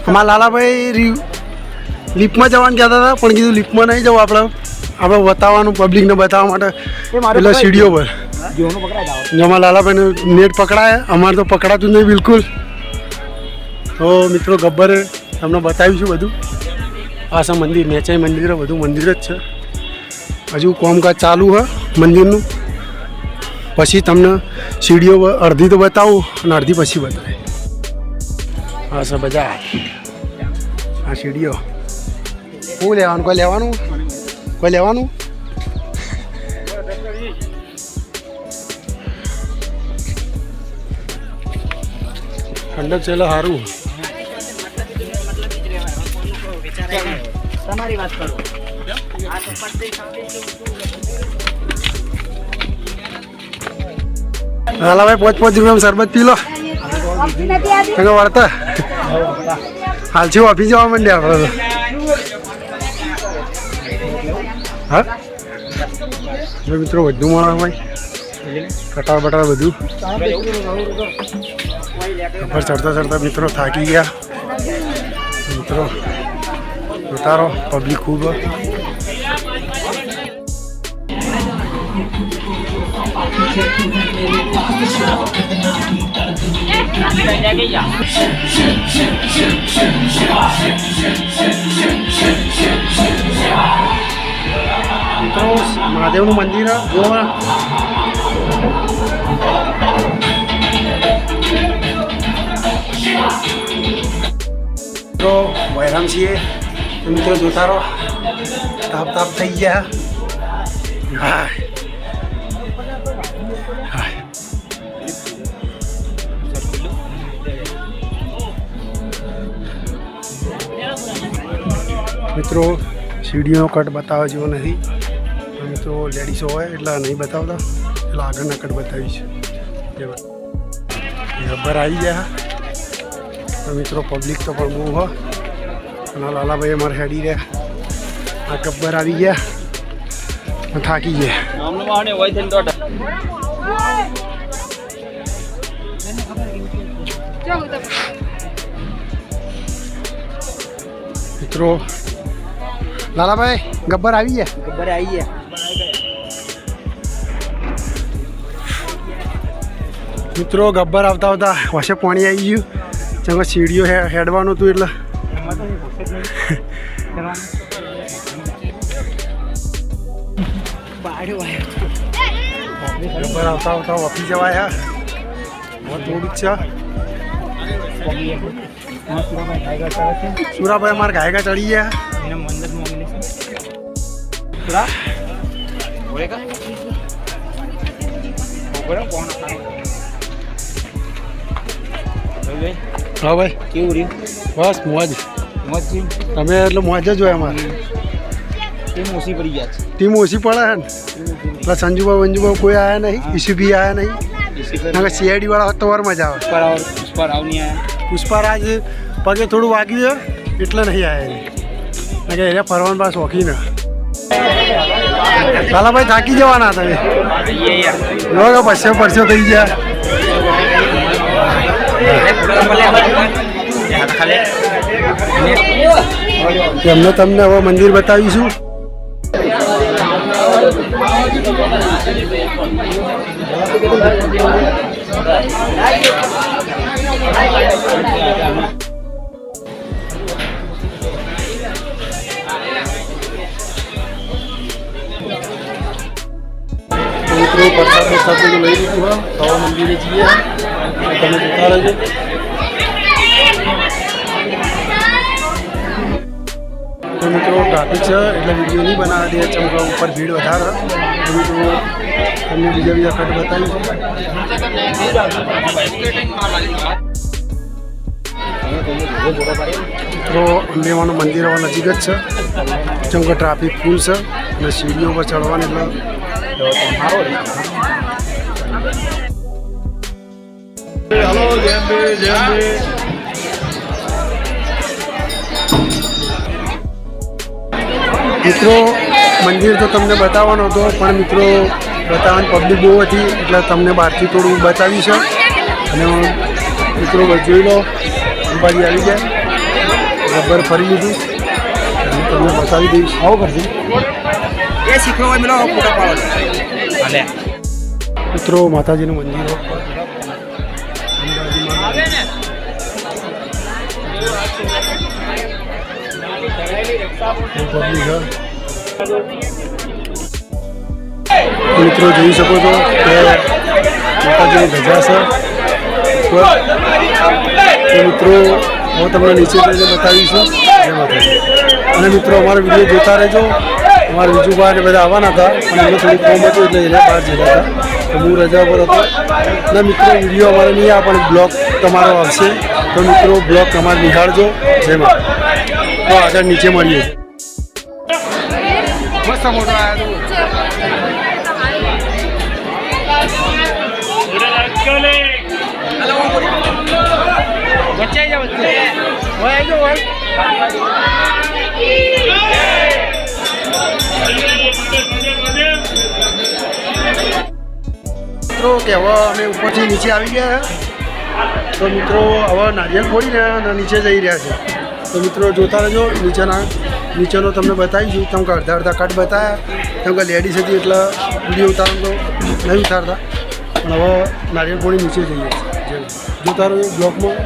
અમારા લાલાભાઈ લિફ્ટમાં જવાનું કહેતા હતા પણ કીધું લિફ્ટમાં નહીં જવું આપણે બતાવવાનું પબ્લિકને બતાવવા માટે એટલે સીડીઓ પર અમારા લાલાભાઈને નેટ પકડાય અમારે તો પકડાતું નહીં બિલકુલ. તો મિત્રો ગબ્બરે તમને બતાવીશું બધું. આ છે મંદિર, નેચાઈ મંદિર, બધું મંદિર જ છે. હજુ કામકાજ ચાલુ છે મંદિરનું. પછી તમને સીડીઓ અડધી તો બતાવું અને અડધી પછી બતાવે. હા છે બજાર, આ સીડીઓ. શું લેવાનું? કોઈ લેવાનું? કોઈ લેવાનું? ઠંડક છે એટલે સારું. તમારી વાત કરો. હાલા ભાઈ 5 રૂપિયામાં શરબત પી લો. વળતા હાલથી ઓફિસ જવા માંડ્યા આપણે. હા મિત્રો બધું મળે ભાઈ, કટાર બટાર બધું. ઉપર ચડતા મિત્રો થાકી ગયા. મિત્રો ઉતારો પબ્લિક ખૂબ. મિત્રો મહાદેવનું મંદિર જોવા. મિત્રો વૈરામ છીએ મિત્રો, જોતા રહો. તાપ થઈ ગયા. હા મિત્રો સીડીઓનો કટ બતાવવા જેવો નથી. મિત્રો લેડીસો હોય એટલે નહીં બતાવતા, એટલે આગળના કટ બતાવીશ. ગબ્બર આવી ગયા. તો મિત્રો પબ્લિક તો પણ બહુ હોય. અને લાલાભાઈ અમારે હેડી રહ્યા. આ ગબ્બર આવી ગયા, થાકી ગયા. મિત્રો લાલાભાઈ ગબ્બર આવી ગયા. ગબ્બરે આવી ગયા. મિત્રો ગબ્બર આવતા વચ્ચે પાણી આવી ગયું. જેમ સીડીઓ હેડવાનું હતું એટલે ગબ્બર આવતા ઓફિસ જવાયા. થોડું જ છે. સુરાભાઈ અમારે ગાયકા ચડી ગયા. હા ભાઈ કેવું રહ્યું? બસ મોજ. તમે એટલે મોજ જ હોય અમારે. ટીમ ઓછી પડી ગયા છે. ટીમ ઓછી પડે છે ને એટલે સંજુભાઈ વંજુભાઈ કોઈ આવ્યા નહીં, ઈસુભી આવ્યા નહીં. સીઆઈડી વાળા હોત તો વાર મજા આવે. પુષ્પારાજ પગે થોડું વાગ્યું છે એટલે નહીં આવ્યા. કે એને ફરવાનું પાસ શોખીને. લાલાભાઈ થાકી જવાના તમે. લો પરસો થઈ ગયા. એમને તમને હવે મંદિર બતાવીશું. મિત્રો પ્રસાદ લઈ લીધું હોય તો મંદિરે જઈએ. તમે જોતા રહેજો. તો મિત્રો ટ્રાફિક છે એટલે વિડીયો નહીં બનાવવા દે. ચમકા ઉપર ભીડ વધારે. તો મિત્રો તમને બીજા કટ બતાવીશું. મિત્રો અંબેમાનું મંદિર હવે નજીક જ છે. ચમકે ટ્રાફિક ફૂલ છે અને સીડીઓ પર ચડવાની એટલે મિત્રો મંદિર તો તમને બતાવવાનો હતો પણ મિત્રો બતાવવાની પબ્લિક બહુ હતી એટલે તમને બહારથી થોડું બતાવી છે. અને મિત્રો જોઈ લો અંબાજી આવી જાય. રબર ફરી લીધું હું તમને બતાવી દઈશ. આવું કરશે એ શીખવા હોય મેલો ફોટા પાડો હાલે મિત્રો માતાજીનું મંદિર મિત્રો જોઈ શકો છો કે માતાજીની ધજા છે. તો મિત્રો હું તમને નીચે જઈને બતાવીશું. જય માતાજી. અને મિત્રો અમારો વિડીયો જોતા રહેજો. અમારા વિજુભાઈ બધા આવવાના હતા પણ એમને થોડી કોમ હતું એટલે એને બહાર જતા હતા તો હું રજા પર હતો. અને મિત્રો વિડીયો અમારે નહીં આવે પણ બ્લોગ તમારો આવશે તો મિત્રો બ્લોગ તમારે નિહાળજો. જય માતા. તો આગળ નીચે મળીએ. મસ્ત મોટો આવ્યો વચ્ચે જાવ વચ્ચે હોય જો હોય મિત્રો કે હવે અમે ઉપરથી નીચે આવી ગયા તો મિત્રો હવે નારિયેળ ફોડીને અને નીચે જઈ રહ્યા છે. તો મિત્રો જોતા રહેજો. નીચેનો તમને બતાવીશું. કેમ કે અડધા અડધા કટ બતાવ્યા કેમ કે લેડીઝ હતી એટલે વિડીયો ઉતારવાનો તો નહીં ઉતારતા પણ હવે નારિયેળ ફોડી નીચે જઈએ છીએ. જોતા રહેજો બ્લોગમાં.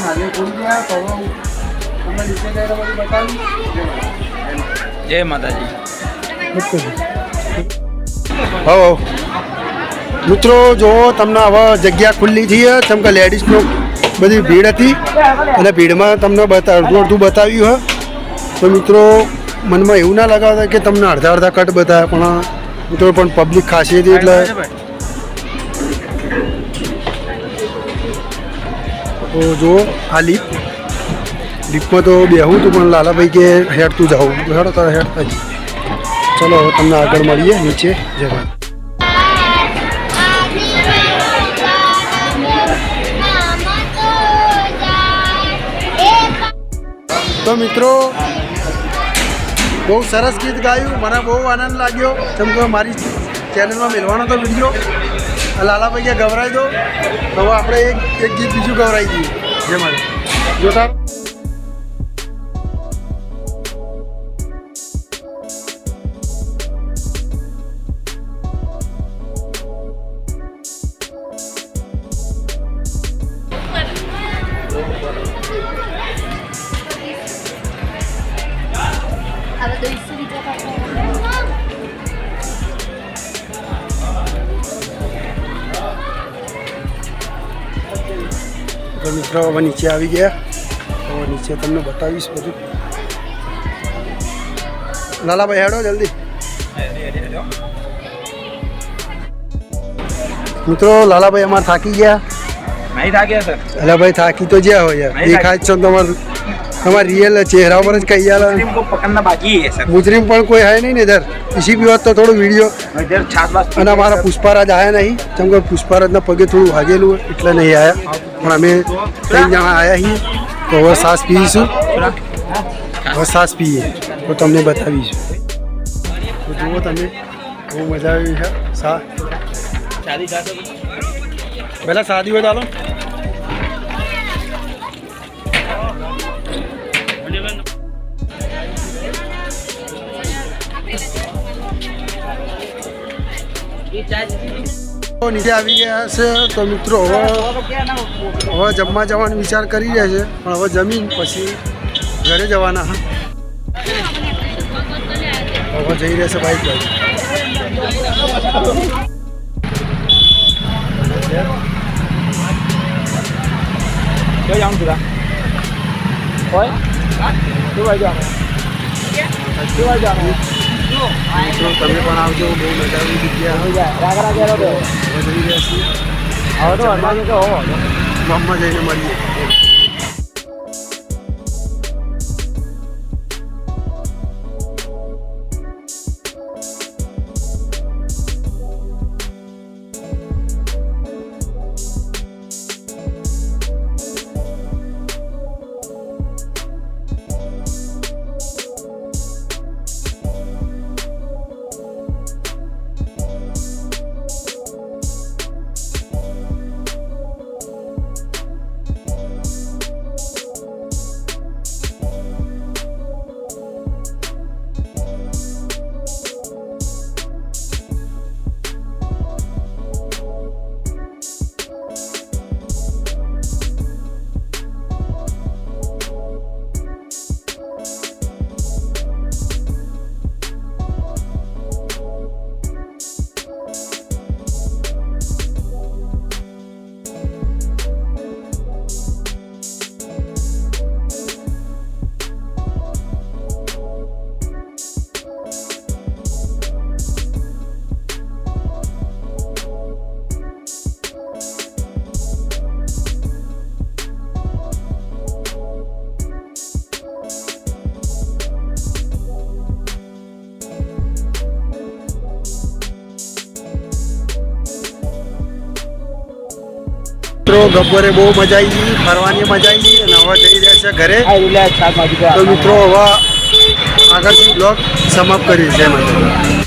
નારિયેળ ફોડી ગયા તો હવે તમને નીચે જઈને બધું બતાવી. જય માતાજી. હો મિત્રો જો તમને હવે જગ્યા ખુલ્લી થઈ કેમ કે લેડીઝનો બધી ભીડ હતી અને ભીડમાં તમને અડધું બતાવ્યું હોય તો મિત્રો મનમાં એવું ના લગાવતા કે તમને અડધા અડધા કટ બતાવ્યા પણ મિત્રો પણ પબ્લિક ખાસી હતી એટલે તો જો આ લીપમાં તો બેહું તું પણ લાલાભાઈ કે હેડતું જાઉં હેડો તારે હેડતા જ. ચલો હવે તમને આગળ મળીએ નીચે. જય ભાઈ. તો મિત્રો બહુ સરસ ગીત ગાયું. મને બહુ આનંદ લાગ્યો કેમ કે મારી ચેનલમાં મેળવાનો તો વિડીયો લાલાભાઈ કે ગવરાઈ દો તો હવે આપણે એક ગીત બીજું ગવરાઈ દઈએ. જે મારે જોતા તો મિત્રો હવે નીચે આવી ગયા. તો નીચે તમને બતાવીશ બધું. લાલાભાઈ હેડો જલ્દી. મિત્રો લાલાભાઈ અમારે થાકી ગયા. નહીં થાક્યા સર. લાલાભાઈ થાકી તો જ્યાં હોય યાર દેખાય જ છો તમારા रियल चेहरा पर कही को पकड़ना बाकी है सर. मुजरिम पर कोई है नहीं इधर. इसी भी बात तो थोड़ा वीडियो इधर छाछ અને અમારા પુષ્પારાજ આયા નહીં કેમ કે પુષ્પારાજના પગે થોડું વાગેલું એટલે નહીં આયા પણ અમે 3 જણા આયા છીએ તો હવે સાસ પીશું. હવે સાસ પીએ તો તમને બતાવીશું. તો જુઓ તમે બહુ મજા આવી છે. शादी का પહેલાં શાદી હોય ચાલો. નીચે આવી ગયા છે તો મિત્રો હવે જમવા જવાનો વિચાર કરી રહ્યા છે પણ હવે જમીન પછી ઘરે જવાના. હવે જઈ રહ્યા છે બાઈક બાઈક. ક્યાં જાઉં તું હોય કેવા જાવ કેવા જાવ મિત્રો તમે પણ આવજો. બહુ મજા આવી જગ્યા રાગરા ગયા તો જઈ રહ્યા છીએ. હવે તો અંદાજે તો હો ગામમાં જઈને મળીએ. મિત્રો બપોરે બહુ મજા આવી ગઈ, ફરવાની મજા આવી ગઈ અને હવે જઈ રહ્યા છે ઘરે. તો મિત્રો હવે આગળથી બ્લોગ સમાપ્ત કરીએ છીએ.